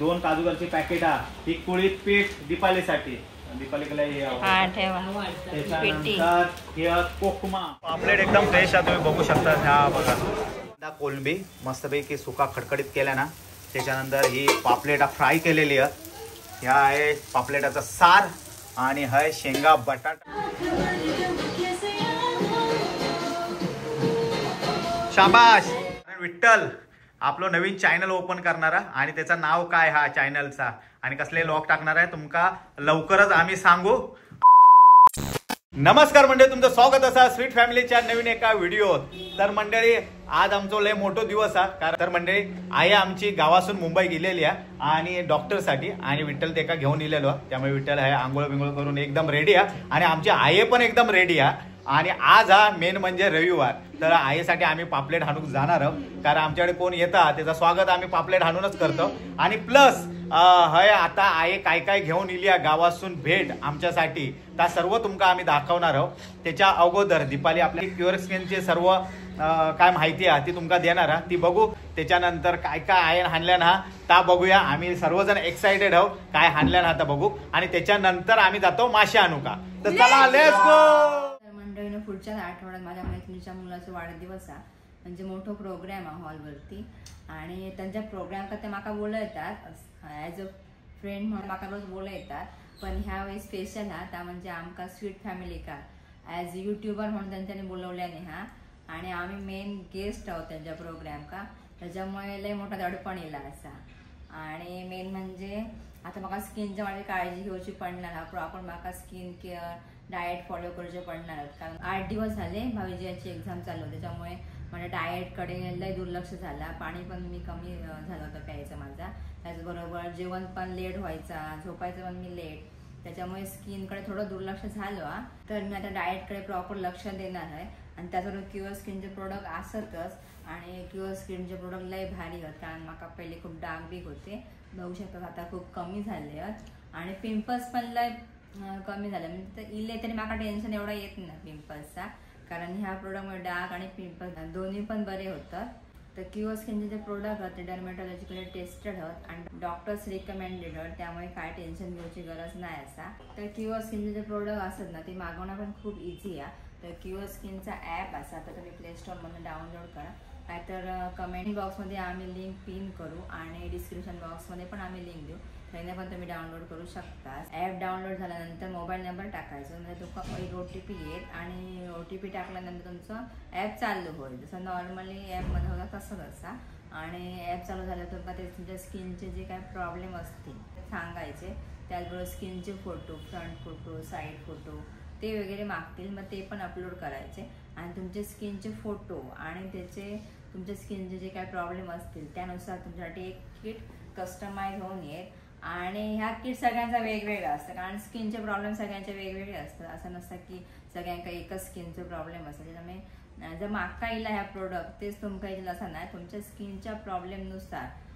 2 काजूगरची packet हा, ही कुळीत पीठ दीपालीसाठी, दीपालीला हे त्याच्यानंतर हे कोकमा पापलेट एकदम फ्रेश आहे, तुम्ही बघू शकता. ह्या बघा कोलंबी मस्तपैकी सुका खडखडीत केल्या ना, त्याच्यानंतर ही पापलेट फ्राय केलेली आहे. ह्या आहे पापलेटाचा सार आणि हाय शेंगा बटाटा. शाबाश. विठ्ठल आपलं नवीन चॅनल ओपन करणारा आणि त्याचं नाव काय हा चॅनलचा आणि कसले लॉग टाकणार आहे तुमका लवकरच आम्ही सांगू. नमस्कार मंडळी, तुमचं स्वागत असा स्वीट फॅमिलीच्या नवीन एका व्हिडिओ. तर मंडळी आज आमचा लय मोठा दिवस हा, कारण तर मंडळी आई आमची गावातून मुंबई गेलेली आहे आणि डॉक्टरसाठी, आणि विठ्ठल ते का घेऊन इलेलो. त्यामुळे विठ्ठल आहे आंघोळ बिंघोळ करून एकदम रेडी आहे आणि आमची आई पण एकदम रेडी आहे. आणि आज हा मेन म्हणजे रविवार, तर आईसाठी आम्ही पापलेट हाणूक जाणार आहोत, कारण आमच्याकडे कोण येतात त्याचं स्वागत आम्ही पापलेट हाणूनच करतो. आणि प्लस हय आता आई काय काय घेऊन इली गावातून भेट आमच्यासाठी, त्या सर्व तुमका आम्ही दाखवणार आहोत. त्याच्या अगोदर दीपाली आपली प्युअर स्किनचे सर्व काय माहिती आहे ती तुमका देणार ती बघू. त्याच्यानंतर काय काय आहे हाणल्यान हा ता बघूया. आम्ही सर्वजण एक्साइटेड आहोत काय हाणल्यान हा बघू, आणि त्याच्यानंतर आम्ही जातो मासे आणू का. तर चला लेट्स गो. मंडळीनं पुढच्या आठवड्यात माझ्या मैत्रिणीच्या मुलाचा वाढदिवस आहे, म्हणजे मोठा प्रोग्राम आहे हॉलवरती. आणि त्यांच्या प्रोग्राम का ते माका बोलत येतात ॲज अ फ्रेंड म्हणून माका रोज बोलत येतात. पण ह्या वेळी स्पेशल हा त्या म्हणजे आमका स्वीट फॅमिली का ॲज यूट्यूबर म्हणून त्यांच्यानी बोलवल्याने हा, आणि आम्ही मेन गेस्ट आहोत त्यांच्या प्रोग्राम का, त्याच्यामुळे लय मोठा दडपण येला असा. आणि मेन म्हणजे आता म्हाका स्किनची माझी काळजी घेवची पडणार हा, प्रॉपर म्हाका स्किन केअर डाएट फॉलो करचे पडणार. कारण 8 दिवस झाले भावीजीची एक्झाम चालू, त्याच्यामुळे माझ्या डाएटकडे लय दुर्लक्ष झाला. पाणी पण मी कमी झालं होतं प्यायचं माझा, त्याचबरोबर जेवण पण लेट व्हायचा, झोपायचं पण मी लेट, त्याच्यामुळे स्किनकडे थोडं दुर्लक्ष झालं. तर मी आता डाएटकडे प्रॉपर लक्ष देणार आहे. आणि त्याचबरोबर क्युअर स्किनचे प्रोडक्ट असतच, आणि क्युअर स्किनचे प्रोडक्ट लय भारी होत, कारण माका पहिले खूप डाग बीग होते, बघू शकता आता खूप कमी झाले आहेत. आणि पिंपल्स पण लय कमी झाले, म्हणजे इले तरी माका टेन्शन एवढा येत नाही पिंपल्सचा, कारण ह्या प्रोडक्टमुळे डाग आणि पिंपल्स दोन्ही पण बरे होतात. तर क्युअर स्किनचे जे प्रोडक्ट आहेत ते डर्मेटॉलॉजिकली टेस्टेड आहेत आणि डॉक्टर्स रिकमेंडेड आहेत, त्यामुळे काय टेन्शन घ्यायची गरज नाही असा. तर क्युअर स्किनचे जे प्रोडक्ट असतात ना ते मागवणं पण खूप इझी आहे. तर क्युअर स्किनचा ॲप असा तर तुम्ही प्ले स्टोअरमधून डाउनलोड करा, नाहीतर कमेंट बॉक्समध्ये आम्ही लिंक पिन करू आणि डिस्क्रिप्शन बॉक्समध्ये पण आम्ही लिंक देऊ, त्याने पण तुम्ही डाउनलोड करू शकता. ॲप डाउनलोड झाल्यानंतर मोबाईल नंबर टाकायचा, म्हणजे तुमका OTP येईल आणि OTP टाकल्यानंतर तुमचं ॲप चालू होईल, जसं नॉर्मली ॲपमध्ये होता तसंच असा. आणि ॲप चालू झालं तर ते तुमच्या स्किनचे जे काय प्रॉब्लेम असतील ते सांगायचे, त्याचबरोबर स्किनचे photo, front photo, side photo ते वगैरे मागतील, मग ते पण अपलोड करायचे. आणि तुमचे स्किनचे फोटो आणि त्याचे तुमच्या स्किनचे जे काय प्रॉब्लेम असतील त्यानुसार तुमच्यासाठी एक किट कस्टमाइज होऊन येईल. आणि ह्या किट सगळ्यांचा वेगवेगळा असतं, कारण स्किनचे प्रॉब्लेम सगळ्यांचे वेगवेगळे असतात, असं नसतं की सगळ्यांका एकच स्किनचे प्रॉब्लेम असतात. त्याच्यामुळे जर मागता येईल ह्या प्रोडक्ट तेच तुमका येईल असं नाही, तुमच्या स्किनच्या प्रॉब्लेमनुसार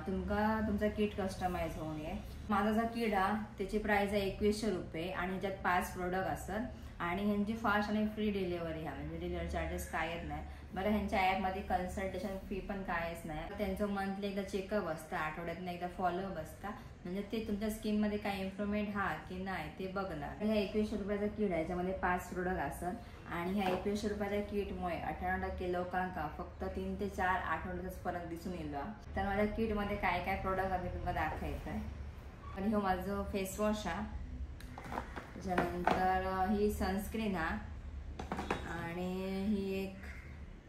तुमचा किट कस्टमाइज होऊन येईल. माझा जो किट हा त्याची प्राइस आहे 2100 रुपये आणि ह्याच्यात 5 प्रोडक्ट असतात आणि ह्यांची फास्ट आणि फ्री डिलिव्हरी ह्या, म्हणजे डिलिव्हरी चार्जेस कायच नाही. बरं ह्यांच्या ॲपमध्ये कन्सल्टेशन फी पण कायच नाही. त्यांचं मंथली एकदा चेकअप असतं, आठवड्यातनं एकदा फॉलोअप असतं, म्हणजे ते तुमच्या स्किनमध्ये काय इम्प्रूव्हमेंट हा की नाही ते बघणार. ह्या 2100 रुपयाचा किट आहे, याच्यामध्ये 5 प्रोडक्ट असतात आणि ह्या 2100 रुपयाच्या किटमुळे 98% लोकांका फक्त 3 ते 4 आठवड्यातच फरक दिसून येईल. तर माझ्या किटमध्ये काय काय प्रोडक्ट आहे तुम्हाला दाखवायचं आहे. आणि हो माझं फेसवॉश हा, त्याच्यानंतर ही सनस्क्रीन हा, आणि ही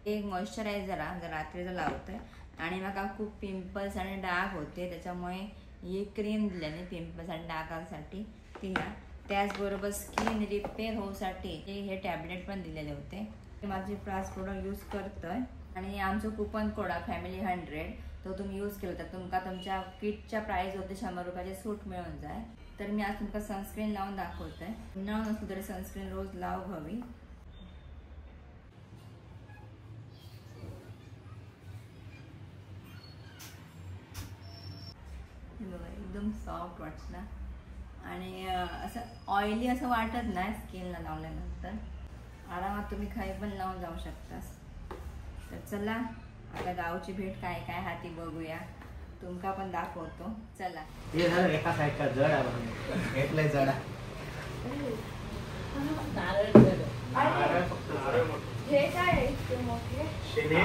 एक मॉइश्चरायझर हा जर रात्रीचं लावतोय. आणि मला खूप पिंपल्स आणि डाग होते, त्याच्यामुळे ही क्रीम दिल्याने पिंपल्स आणि डागांसाठी ती ह्या. त्याचबरोबर स्किन रिपेअर होऊसाठी हे टॅबलेट पण दिलेले होते. ते माझे 5 प्रोडक्ट यूज करतोय. आणि आमचं कुपन कोड आहे family100, तो तुम्ही यूज केला तर तुमका तुमच्या किटच्या प्राइस होते 100 रुपयाचे सूट मिळून जाय. तर मी आज तुमका सनस्क्रीन लावून दाखवतोय. न नसलं तरी सनस्क्रीन रोज लाव हवी. एकदम सॉफ्ट वाटतं आणि असं ऑइली असं वाटत नाही स्किनला लावल्यानंतर. आरामात तुम्ही काही पण लावून जाऊ शकता. तर चला आता गावची भेट काय काय हा ती बघूया. तुमका पण दाखवतो चला. हे झालं एका साईडचा जड आहे घेतलंय जड आहे. हे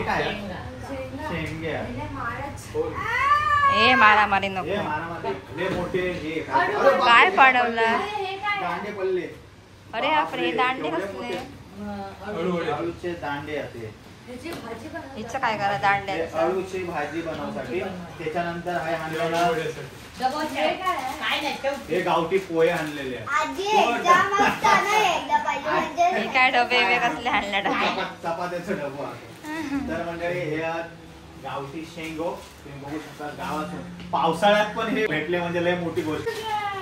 काय ए मारामारी नको. काय पडवलं दांडे पडले. अरे बापरे हे दांडे कसले. अळूचे दांडे असे. हिचं काय करा दांड्याचं. अळूची भाजी बनवण्यासाठी. त्याच्यानंतर आहे आणलेला हे गावठी पोहे आणलेले हे काय डबे वेगळे कसले आणले डबे. चपात्याचं डबा. तर मंडळी हे गावठी शेंगो तुम्ही बघू शकता गावात पावसाळ्यात पण हे भेटले म्हणजे लय मोठी गोष्ट.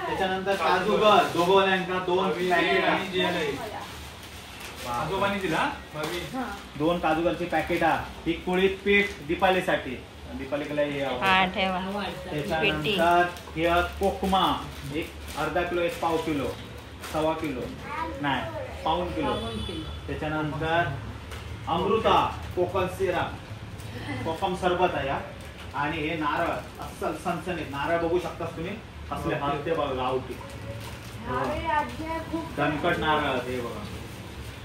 त्याच्यानंतर काजूगर दोघांना 2 पॅकेट दोन काजूगरची पॅकेट ही कुळीत पीठ दीपालीसाठी दीपालीला त्याच्यानंतर हे कोकमा एक अर्धा किलो एक पाव किलो 1.25 किलो नाही पाऊण किलो. त्याच्यानंतर अमृता कोकम सिरप कोकम सरबत आहे आणि हे नारळ अस्सल सणसणीत नारळ बघू शकता तुम्ही असले हलते बघा गावठी दणकट नारळ हे बघा.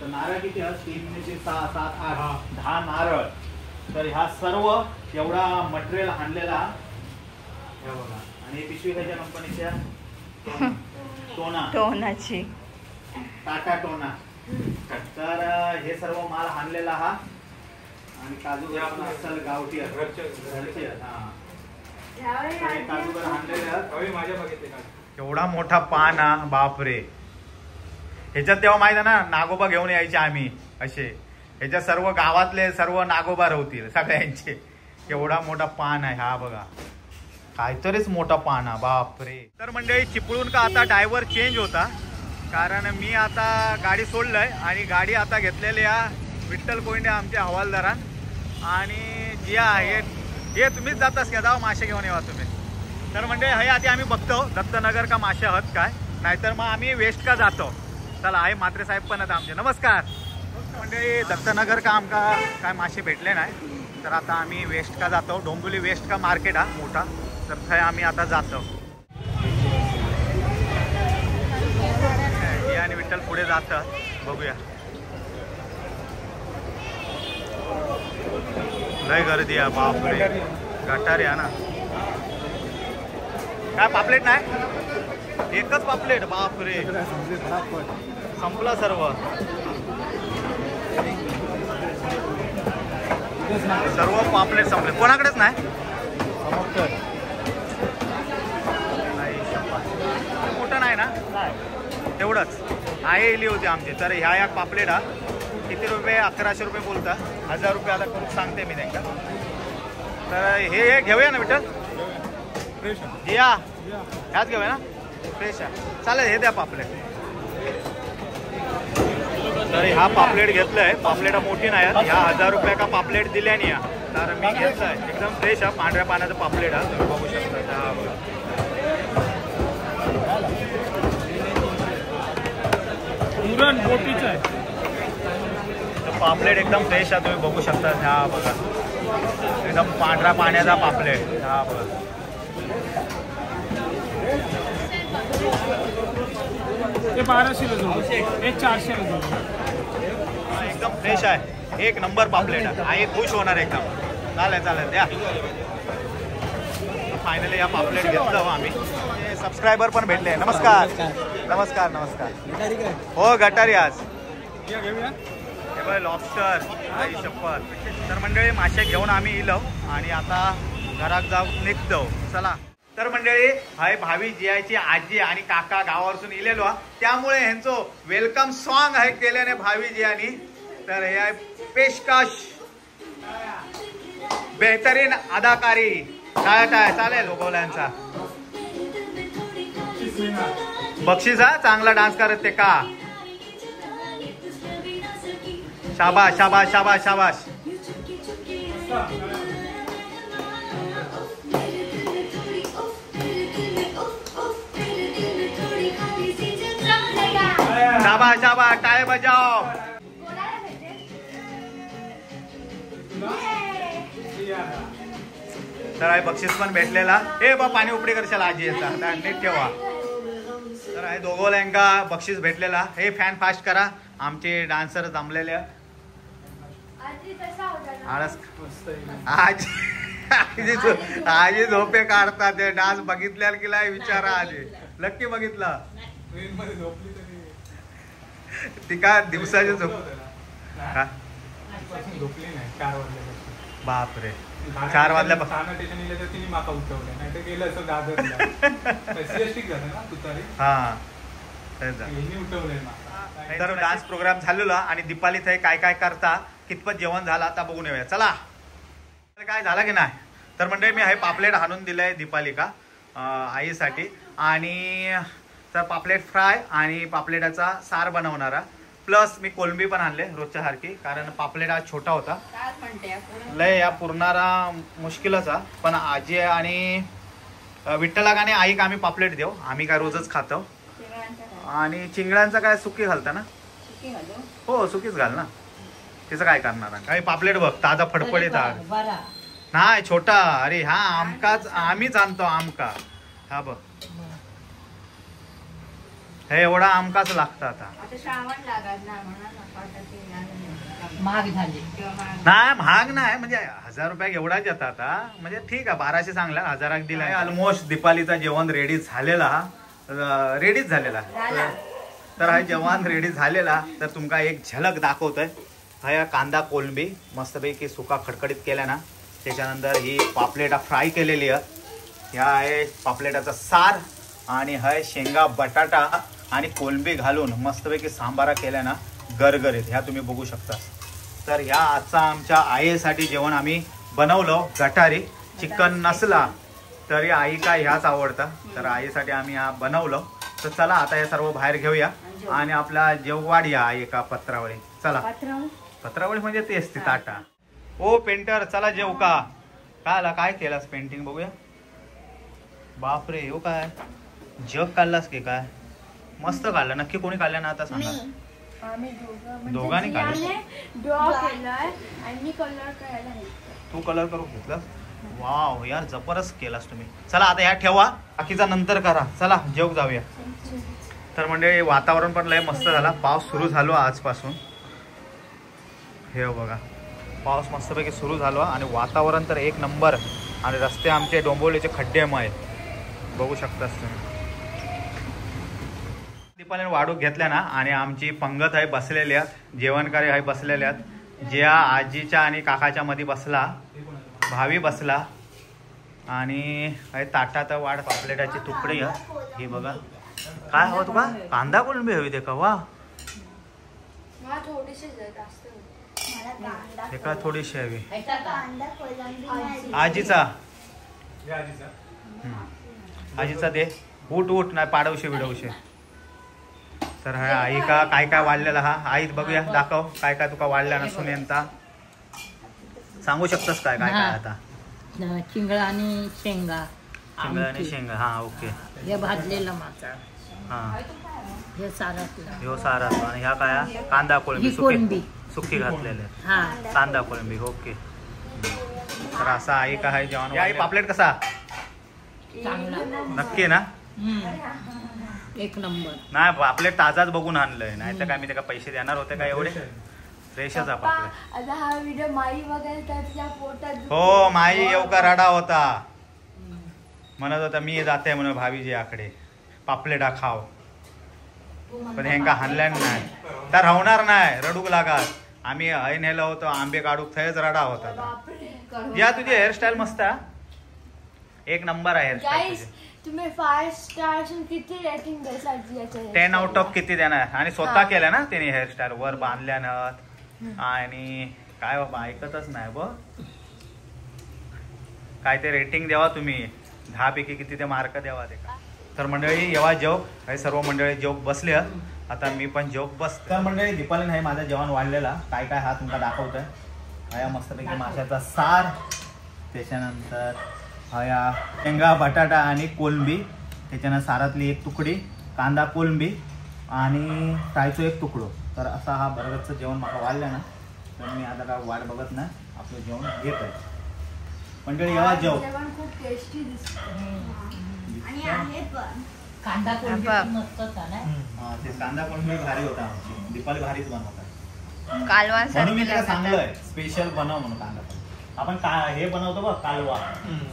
तर नारळ किती 3 ते 6 7 8 10 नारळ. तर ह्या सर्व एवढा मटेरियल आणलेला हे बघा. आणि पिशवी ह्याच्या कंपनीच्या टोनाची टाटा टोना. तर हे सर्व माल आणलेला हा आणि काजू असल गावठी घरचे काजूगर आणलेले. एवढा मोठा पान हा बापरे. ह्याच्यात तेव्हा माहित आहे ना नागोबा घेऊन यायचे आम्ही असे. ह्याच्यात सर्व गावातले सर्व नागोबा राहतील सगळ्यांचे. एवढा मोठा पान आहे हा बघा. काहीतरीच मोठा पान हा बापरे. तर मंडळी चिपळूण का आता ड्रायव्हर चेंज होता कारण मी आता गाडी सोडलंय आणि गाडी आता घेतलेली आहे विठ्ठल कोंडे आमच्या हवालदारान. आणि जी आहे हे तुम्हीच जातास का जाऊ मासे घेऊन येवा तुम्ही. तर म्हणजे हे आधी आम्ही बघतो दत्तनगर का मासे आहात काय नाहीतर मग आम्ही वेस्ट का जातो. चला आहे म्हात्रे साहेब पण आता आमचे नमस्कार. म्हणजे दत्तनगर का आमका काय मासे भेटले नाही तर आता आम्ही वेस्ट का जातो. डोंबिवली वेस्ट का मार्केट हा मोठा तर थंय आम्ही आता जातो. आणि विठ्ठल पुढे जातं बघूया. लय गर्दी आहे बापरे. गटारी आहे ना. काय पापलेट नाही एकच पापलेट बापरे संपला सर्व पापलेट संपले. कोणाकडेच नाही मोठं नाही ना तेवढंच आहे इली होती आमची. तर ह्या या पापलेट हा किती रुपये 1100 रुपये बोलता 1000 रुपये आता करून सांगते मी त्यांना. तर हे घेऊया ना विठ्ठल या ह्याच घेऊया ना फ्रेश आहे चालेल. हे द्या पापलेट. तर हा पापलेट घेतलाय. पापलेट मोठी नाही ह्या 1000 रुपये का पापलेट दिल्याने या. तर मी घेतलाय एकदम फ्रेश हा पांढऱ्या पाण्याचा पापलेट हा तुम्ही बघू शकता. हा बघा पापलेट एकदम फ्रेश आहे तुम्ही बघू शकता. हा बघा एकदम पांढरा पाण्याचा पापलेट. हा बघा हे 1200 हे 400 एकदम फ्रेश आहे. एक नंबर पापलेट आहे. आई खुश होणार एकदम. चालेल द्या. फायनली या पापलेट घेतलं आम्ही. सबस्क्रायबर पण भेटले. नमस्कार. हो गटारी आज हे बघ लॉबस्टर आई शपथ. तर मंडळी मासे घेऊन आम्ही इलो आणि आता घरात जाऊन निघतो. चला. तर मंडळी हाय भावी जियाची आजी आणि काका गावावरून इलेलो त्यामुळे ह्यांचं वेलकम सॉन्ग आहे केल्याने भावी जियानी. तर हे आहे पेशकश बेहतरीन अदाकारी काय चालेल गोगवल्यांचा बक्षीस हा चांगला डान्स करत ते का. शाबाश शाबाश शाबाश शाबाश. शाबाश शाबाश टाळे बजाव. तर आहे बक्षीस पण भेटलेला. हे बा पाणी उपडी करशाल आजी याचा नीट ठेवा. तर आहे दोघोल्यांका बक्षीस भेटलेला. हे फॅन फास्ट करा, आमचे डान्सर जमलेले. आजी झोपे काढतात ते डान्स बघितल्याला की नाही विचारा. आजी नक्की बघितला ती का दिवसाची झोप. बापरे 4 वाजल्यापासून. हा तर डान्स प्रोग्राम झालेला आणि दीपाली थंय काय काय करता, कितपत जेवण झालं आता बघून येऊया. चला काय झालं की नाही. तर म्हणजे मी हे पापलेट हाणून दिलंय दीपाली का आईसाठी. आणि तर पापलेट फ्राय आणि पापलेटाचा सार बनवणारा, प्लस मी कोलंबी पण आणले रोजच्या सारखी, कारण पापलेट हा छोटा होता लय या पुरणारा मुश्किलच. पण आजी आणि विठ्ठला आणि आई आम्ही पापलेट देऊ, आम्ही काय रोजच खातो. आणि चिंगळ्यांचा काय सुकी घालता ना. हो सुकीच घाल ना, तिचं काय करणार. काही पापलेट बघ ताजा फडफडीत नाही छोटा. अरे हा आमकाच आम्हीच आणतो आमका. हा बघ हे एवढा आमकाच लागतं. आता नाही महाग नाही, म्हणजे 1000 रुपये एवढाच येतात आता. म्हणजे ठीक आहे 1200 सांगला 1000 दिला. ऑलमोस्ट दीपालीचा जेवण रेडी झालेला, रेडीच झालेला. तर हा जेवण रेडी झालेला. तर तुमका एक झलक दाखवतोय. हा कांदा कोलंबी मस्तपैकी सुका खडखडीत केला ना, त्याच्यानंतर ही पापलेटा फ्राय केलेली आहे. ह्या आहे पापलेटाचा सार आणि हा शेंगा बटाटा आणि कोलंबी घालून मस्तपैकी सांबारा केला ना गरगरीत. ह्या तुम्ही बघू शकता. तर ह्या आजचा आमच्या आईसाठी जेवण आम्ही बनवलं. गटारी चिकन नसला तरी आई का ह्याच आवडता, तर आईसाठी आम्ही हा बनवलं. तर चला आता हे सर्व बाहेर घेऊया आणि आपला जेव वाढूया एका पत्रावळी. चला पत्रावळी म्हणजे तेच ती ताटा. ओ पेंटर चला जेव का. काय केलास पेंटिंग बघूया. बापरे हो काय जग काढलास की काय. मस्त काढलं. नक्की कोणी काढलं ना आता सांगा. दोघांनी काढलं. तू कलर करून घेतलास. वाव यार जबरदस्त केलास तुम्ही. चला आता ह्या ठेवा, बाकीचा नंतर करा. चला जेव जाऊया. तर म्हणजे वातावरण पण लय मस्त झाला. पाऊस सुरू झालो आजपासून. हे बघा पाऊस मस्तपैकी सुरू झालो आणि वातावरण तर एक नंबर. आणि रस्ते आमचे डोंबिवलीचे खड्डेमय बघू शकतास तुम्ही. दीपालीने वाढूक घेतल्या ना आणि आमची पंगत आहे बसलेल्या, जेवणकारी आहे बसलेल्या. ज्या आजीच्या आणि काकाच्या मध्ये बसला, भावी बसला. आणि ताटात वाढ पापलेटाची तुकडी ही बघा. काय हवं तुका. कांदा कोलंबी हवी ते का. वा एका थोडीशी हवी आजीचा. आजीचा दे. उठ नाही पाडवशे बिडवशे. तर हा आई का काय काय वाढलेला. हा आई बघूया दाखव काय काय तुका वाढल्या ना सुनेंता. सांगू शकतस काय काय काय आता. चिंगळा आणि शेंगा. चिंगळा आणि शेंगा. हा ओके. हे भाजलेला मासा. हा हे सारातला. ह्यो सारा. आणि ह्या काय कांदा कोळंबी सुकी घातलेले. कांदा कोळंबी ओके. तर असा आई का आहे जेवण. आई पापलेट कसा नक्की ना. एक नंबर. नाही पापलेट ताजाच बघून आणलंय, नाही तर काय मी त्याला पैसे देणार होते का एवढे. फ्रेशच पापलेट. हा व्हिडिओ माई वगैरे हो माई येऊ का रडा होता. म्हणत होता मी जाते म्हणून भावीजी आकडे पापलेटा खाव. पण ह्यांका हाणल्या नाही तर होणार नाही. रडूक लागत. आम्ही हय नेलं होतं आंबे काढूक थंयच रडा होता. या तुझी हेअरस्टाईल मस्त एक नंबर आहे हेअरस्टाईल. तुम्ही 5 स्टार्स किती रेटिंग द्याल. 10 आउट ऑफ किती देणार. आणि स्वतः केलं ना त्याने हेअरस्टाईल वर बांधल्यानं. आणि काय बाबा ऐकतच नाही ब. काय ते रेटिंग द्यावा तुम्ही. 10 पैकी किती ते मार्क द्यावा ते का. तर मंडळी येवा जेव. काही सर्व मंडळी जेव बसले. आता मी पण जेव बस. तर मंडळी दीपाली नाही माझं जेवण वाढलेला. काय काय हा तुमचा दाखवतोय. हा मस्तपैकी माशाचा सार, त्याच्यानंतर हा शेंगा बटाटा आणि कोलंबी, त्याच्यानंतर सारातली एक तुकडी कांदा कोलंबी आणि फ्रायचो एक तुकडो. तर असा हा बर्गरचं जेवण मला वाढलं ना. तर मी आता काय वाट बघत नाही, आपलं जेवण घेत आहे. मंडळी येवा जेव. जेवण खूप टेस्टी दिसतं आणि आहे पण कांदा बाप. कोळंबी मस्त होता ना. ते कांदा कोळंबी भारी होता आमची. दीपाली भारीच बनवतात कालवा म्हणून मी त्याला सांगलोय स्पेशल बनव म्हणून कांदा. आपण हे बनवतो बघ कालवा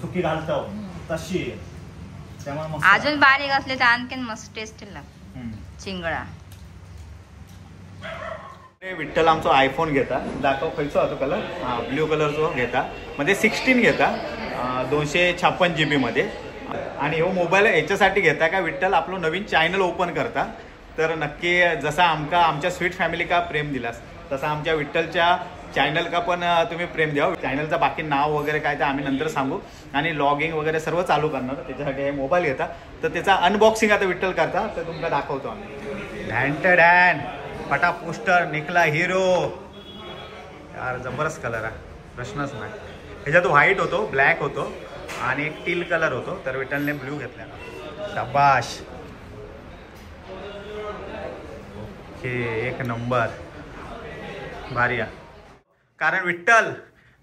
सुकी घालतो तशी त्यामुळे मस्त. अजून बारीक असले तर आणखीन मस्त टेस्टी लागतो चिंगळा. विठ्ठल आमचो आयफोन घेता दाखव खयचो होतो कलर. हा ब्ल्यू कलरचो घेता मध्ये 16 घेता 256 GB मध्ये. आणि हो मोबाईल याच्यासाठी घेता का विठ्ठल आपलं नवीन चॅनल ओपन करता. तर नक्की जसा आमच्या स्वीट फॅमिली का प्रेम दिलास तसा आमच्या विठ्ठलच्या चॅनल का पण तुम्ही प्रेम द्या. चॅनलचं बाकी नाव वगैरे काय तर आम्ही नंतर सांगू. आणि लॉगिंग वगैरे सर्व चालू करणार त्याच्यासाठी हे मोबाईल घेता. तर त्याचा अनबॉक्सिंग आता विठ्ठल करता तर तुमका दाखवतो आम्ही. डॅन फटा पोस्टर निकला हिरो यार जबरदस्त कलर आहे प्रश्नच नाही. ह्याच्यात व्हाईट होतो ब्लॅक होतो आणि एक टील कलर होतो. तर विठ्ठलने ब्ल्यू घेतला. शाबाश ओके एक नंबर भारी आहे. कारण विठ्ठल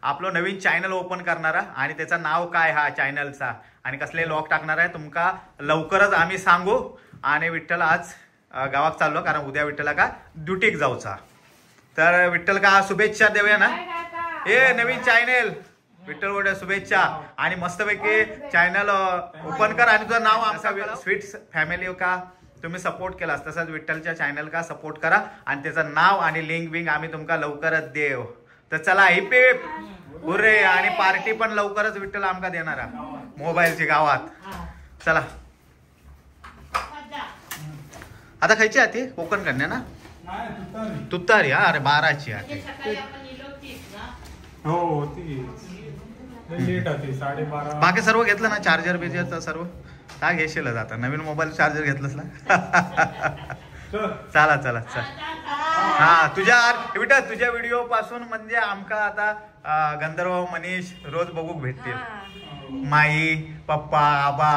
आपलं नवीन चॅनल ओपन करणारा आणि त्याचं नाव काय हा चॅनलचा आणि कसले लॉक टाकणार आहे तुमका लवकरच आम्ही सांगू. आणि विठ्ठल आज गावात चाललो कारण उद्या विठ्ठला का ड्युटीक जाऊचा. तर विठ्ठल का शुभेच्छा देऊया ना. हे नवीन चॅनल विठ्ठल बोलूया शुभेच्छा. आणि मस्तपैकी चॅनल ओपन कर आणि तुझं नाव आमचा स्वीट फॅमिली का तुम्ही सपोर्ट केलास तसंच विठ्ठलच्या चॅनल का सपोर्ट करा. आणि त्याचं नाव आणि लिंक बिंक आम्ही तुमका लवकरच देऊ. तर चला हिप हुर्रे. आणि पार्टी पण लवकरच विठ्ठल आमका देणार मोबाईलची गावात. चला आता खायची आती कोकण कन्या ना तुतारी. हा अरे 12ची आती हो ती लेट होती 12:30. बाकी सर्व घेतलं ना चार्जर बिजर सर्व काय घेशील आता नवीन मोबाईल चार्जर घेतलंस ना. चला चला चल. हा तुझ्या व्हिडिओ पासून म्हणजे आमका आता गंधर्व मनीष रोज बघूक भेटतील. माई पप्पा आबा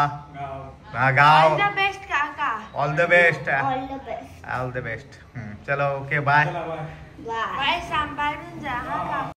गाव बेस्ट काका all the best all the best चलो ओके बाय. बाय सांभाळून जा हा काका.